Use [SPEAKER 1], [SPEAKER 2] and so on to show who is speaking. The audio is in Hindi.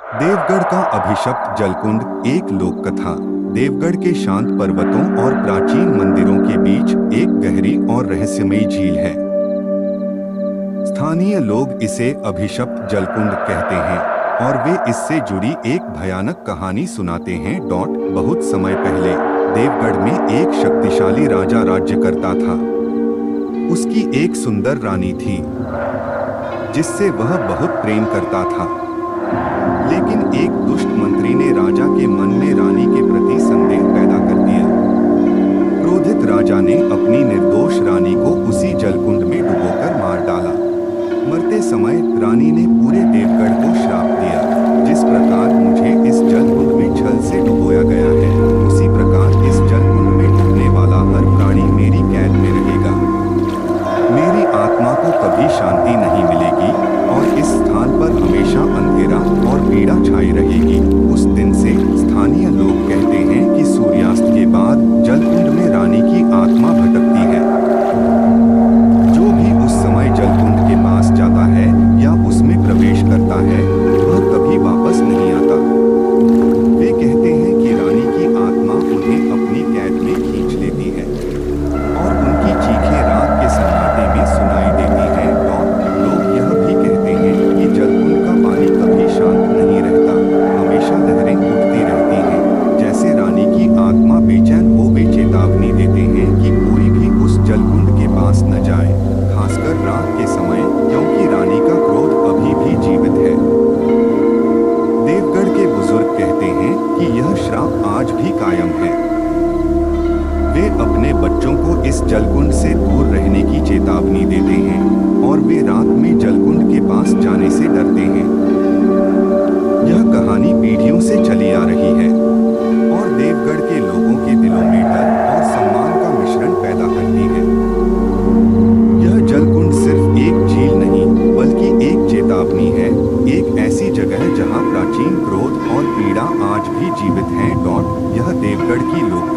[SPEAKER 1] देवगढ़ का अभिशप्त जलकुंड एक लोक कथा। देवगढ़ के शांत पर्वतों और प्राचीन मंदिरों के बीच एक गहरी और रहस्यमयी झील है। स्थानीय लोग इसे अभिशप्त जलकुंड कहते हैं और वे इससे जुड़ी एक भयानक कहानी सुनाते हैं। बहुत समय पहले देवगढ़ में एक शक्तिशाली राजा राज्य करता था। उसकी एक सुंदर रानी थी जिससे वह बहुत प्रेम करता था। लेकिन एक दुष्ट मंत्री ने राजा के मन में रानी के प्रति संदेह पैदा कर दिया। क्रोधित राजा ने अपनी निर्दोष रानी को उसी जलकुंड में डुबोकर मार डाला। मरते समय रानी ने पूरे देवगढ़ को श्राप दिया, जिस प्रकार मुझे इस जलकुंड में छल से डुबोया गया है, उसी प्रकार इस जलकुंड में डूबने वाला हर प्राणी मेरी कैद में रहेगा। मेरी आत्मा को कभी शांति नहीं मिलेगी और इस स्थान पर हमेशा अंधेरा और पीड़ा छाई रहेगी। उस दिन से स्थानीय लोग कहते हैं कि सूर्यास्त के बाद जलकुंड में रानी की आत्मा भटकती है। जो भी उस समय जलकुंड के पास जाता है या उसमें प्रवेश करता है, वह कभी वापस नहीं आता। वे कहते हैं कि रानी की आत्मा उन्हें अपनी कैद में खींच लेती है और उनकी चीखें रात के सन्नाटे में सुनाई देती हैं। लोग यह भी कहते हैं कि जलकुंड का पानी कभी शांत नहीं रहता, हमेशा लहरें उठती रहती हैं, जैसे रानी की आत्मा बेचैन हो। वे चेतावनी देते हैं कि कोई भी उस जलकुंड के पास न जाए, खासकर रात के समय, क्योंकि रानी का क्रोध अभी भी जीवित है। देवगढ़ के बुजुर्ग कहते हैं कि यह श्राप आज भी कायम है। वे अपने बच्चों को इस जलकुंड से दूर रहने की चेतावनी देते हैं और वे रात में जलकुंड के पास जाने से डरते हैं। यह कहानी पीढ़ियों से चली आ रही है और देवगढ़ के लोगों के दिलों में डर और सम्मान का मिश्रण पैदा करती है। यह जलकुंड सिर्फ एक झील नहीं, बल्कि एक चेतावनी है, एक ऐसी जगह जहां प्राचीन क्रोध और पीड़ा आज भी जीवित हैं। यह देवगढ़ की लोक